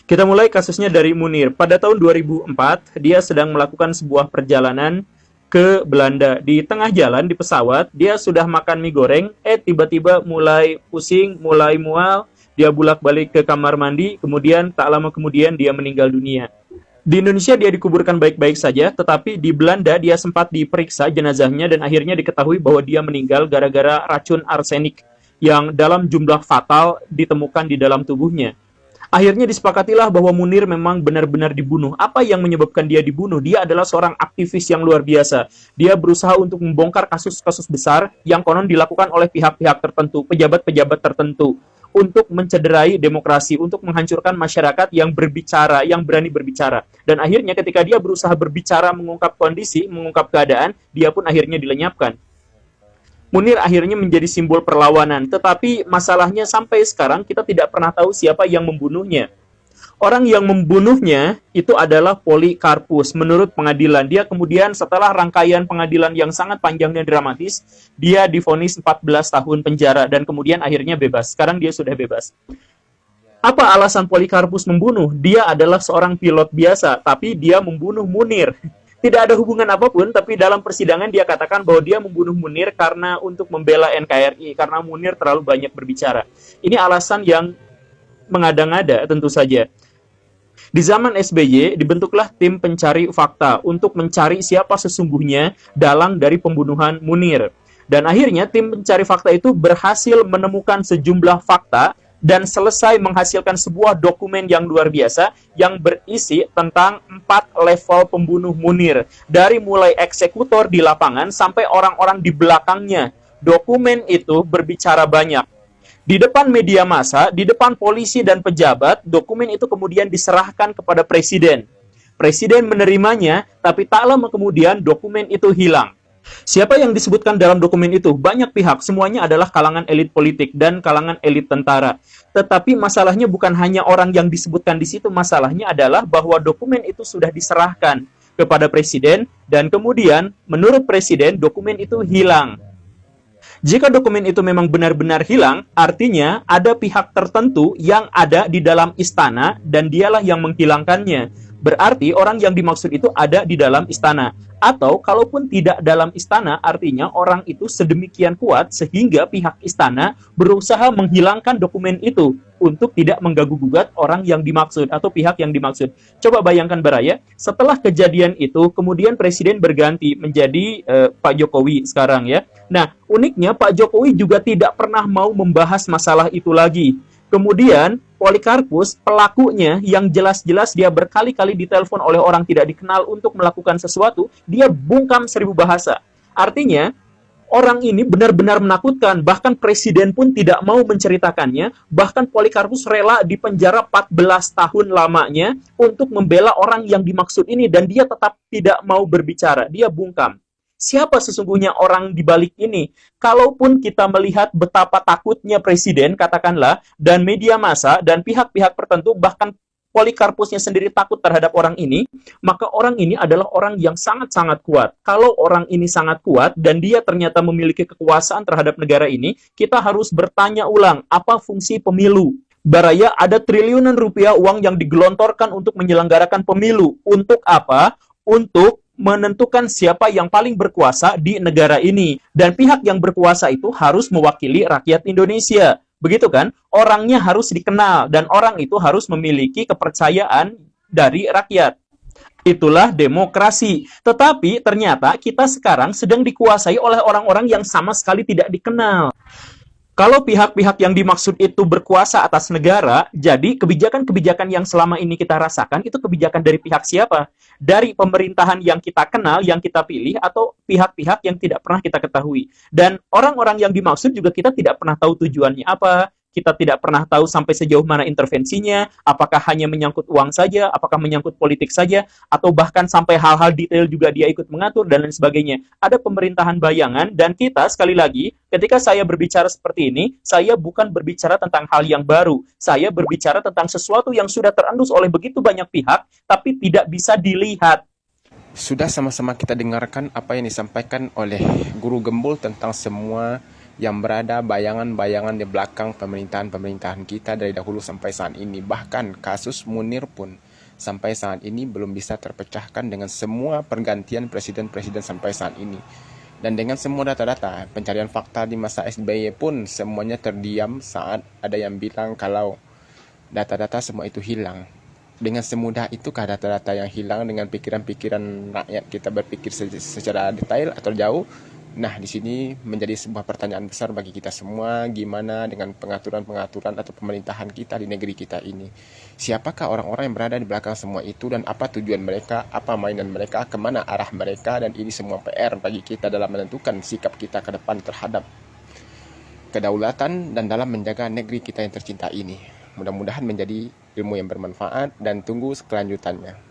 Kita mulai kasusnya dari Munir. Pada tahun 2004, dia sedang melakukan sebuah perjalanan ke Belanda. Di tengah jalan, di pesawat, dia sudah makan mie goreng, tiba-tiba mulai pusing, mulai mual, dia bolak-balik ke kamar mandi, kemudian tak lama kemudian dia meninggal dunia. Di Indonesia dia dikuburkan baik-baik saja, tetapi di Belanda dia sempat diperiksa jenazahnya dan akhirnya diketahui bahwa dia meninggal gara-gara racun arsenik yang dalam jumlah fatal ditemukan di dalam tubuhnya. Akhirnya disepakatilah bahwa Munir memang benar-benar dibunuh. Apa yang menyebabkan dia dibunuh? Dia adalah seorang aktivis yang luar biasa. Dia berusaha untuk membongkar kasus-kasus besar yang konon dilakukan oleh pihak-pihak tertentu, pejabat-pejabat tertentu, untuk mencederai demokrasi, untuk menghancurkan masyarakat yang berbicara, yang berani berbicara. Dan akhirnya ketika dia berusaha berbicara, mengungkap kondisi, mengungkap keadaan, dia pun akhirnya dilenyapkan. Munir akhirnya menjadi simbol perlawanan, tetapi masalahnya sampai sekarang kita tidak pernah tahu siapa yang membunuhnya. Orang yang membunuhnya itu adalah Polikarpus. Menurut pengadilan, dia kemudian setelah rangkaian pengadilan yang sangat panjang dan dramatis, dia divonis 14 tahun penjara dan kemudian akhirnya bebas. Sekarang dia sudah bebas. Apa alasan Polikarpus membunuh? Dia adalah seorang pilot biasa, tapi dia membunuh Munir. Tidak ada hubungan apapun, tapi dalam persidangan dia katakan bahwa dia membunuh Munir karena untuk membela NKRI, karena Munir terlalu banyak berbicara. Ini alasan yang mengada-ngada tentu saja. Di zaman SBY, dibentuklah tim pencari fakta untuk mencari siapa sesungguhnya dalang dari pembunuhan Munir. Dan akhirnya tim pencari fakta itu berhasil menemukan sejumlah fakta dan selesai menghasilkan sebuah dokumen yang luar biasa yang berisi tentang 4 level pembunuh Munir. Dari mulai eksekutor di lapangan sampai orang-orang di belakangnya. Dokumen itu berbicara banyak. Di depan media massa, di depan polisi dan pejabat, dokumen itu kemudian diserahkan kepada presiden. Presiden menerimanya, tapi tak lama kemudian dokumen itu hilang. Siapa yang disebutkan dalam dokumen itu? Banyak pihak, semuanya adalah kalangan elit politik dan kalangan elit tentara. Tetapi masalahnya bukan hanya orang yang disebutkan di situ, masalahnya adalah bahwa dokumen itu sudah diserahkan kepada presiden dan kemudian menurut presiden dokumen itu hilang. Jika dokumen itu memang benar-benar hilang, artinya ada pihak tertentu yang ada di dalam istana dan dialah yang menghilangkannya. Berarti orang yang dimaksud itu ada di dalam istana. Atau kalaupun tidak dalam istana, artinya orang itu sedemikian kuat sehingga pihak istana berusaha menghilangkan dokumen itu untuk tidak mengganggu-gugat orang yang dimaksud atau pihak yang dimaksud. Coba bayangkan Baraya, setelah kejadian itu kemudian presiden berganti menjadi Pak Jokowi sekarang ya. Nah, uniknya Pak Jokowi juga tidak pernah mau membahas masalah itu lagi. Kemudian Polikarpus, pelakunya yang jelas-jelas dia berkali-kali ditelepon oleh orang tidak dikenal untuk melakukan sesuatu, dia bungkam 1000 bahasa. Artinya, orang ini benar-benar menakutkan, bahkan presiden pun tidak mau menceritakannya, bahkan Polikarpus rela dipenjara 14 tahun lamanya untuk membela orang yang dimaksud ini, dan dia tetap tidak mau berbicara, dia bungkam. Siapa sesungguhnya orang di balik ini? Kalaupun kita melihat betapa takutnya presiden, katakanlah, dan media massa, dan pihak-pihak tertentu, bahkan Polikarpusnya sendiri takut terhadap orang ini, maka orang ini adalah orang yang sangat-sangat kuat. Kalau orang ini sangat kuat, dan dia ternyata memiliki kekuasaan terhadap negara ini, kita harus bertanya ulang, apa fungsi pemilu? Baraya, ada triliunan rupiah uang yang digelontorkan untuk menyelenggarakan pemilu. Untuk apa? Untuk menentukan siapa yang paling berkuasa di negara ini. Dan pihak yang berkuasa itu harus mewakili rakyat Indonesia. Begitu kan? Orangnya harus dikenal dan orang itu harus memiliki kepercayaan dari rakyat. Itulah demokrasi. Tetapi ternyata kita sekarang sedang dikuasai oleh orang-orang yang sama sekali tidak dikenal. Kalau pihak-pihak yang dimaksud itu berkuasa atas negara, jadi kebijakan-kebijakan yang selama ini kita rasakan itu kebijakan dari pihak siapa? Dari pemerintahan yang kita kenal, yang kita pilih, atau pihak-pihak yang tidak pernah kita ketahui. Dan orang-orang yang dimaksud juga kita tidak pernah tahu tujuannya apa, kita tidak pernah tahu sampai sejauh mana intervensinya, apakah hanya menyangkut uang saja, apakah menyangkut politik saja, atau bahkan sampai hal-hal detail juga dia ikut mengatur, dan lain sebagainya. Ada pemerintahan bayangan, dan kita, sekali lagi, ketika saya berbicara seperti ini, saya bukan berbicara tentang hal yang baru. Saya berbicara tentang sesuatu yang sudah terendus oleh begitu banyak pihak, tapi tidak bisa dilihat. Sudah sama-sama kita dengarkan apa yang disampaikan oleh Guru Gembul tentang semua yang berada bayangan-bayangan di belakang pemerintahan-pemerintahan kita dari dahulu sampai saat ini. Bahkan kasus Munir pun sampai saat ini belum bisa terpecahkan dengan semua pergantian presiden-presiden sampai saat ini. Dan dengan semua data-data pencarian fakta di masa SBY pun semuanya terdiam saat ada yang bilang kalau data-data semua itu hilang. Dengan semudah itukah data-data yang hilang dengan pikiran-pikiran rakyat kita berpikir secara detail atau jauh? Nah, di sini menjadi sebuah pertanyaan besar bagi kita semua, gimana dengan pengaturan-pengaturan atau pemerintahan kita di negeri kita ini. Siapakah orang-orang yang berada di belakang semua itu dan apa tujuan mereka, apa mainan mereka, kemana arah mereka, dan ini semua PR bagi kita dalam menentukan sikap kita ke depan terhadap kedaulatan dan dalam menjaga negeri kita yang tercinta ini. Mudah-mudahan menjadi ilmu yang bermanfaat dan tunggu kelanjutannya.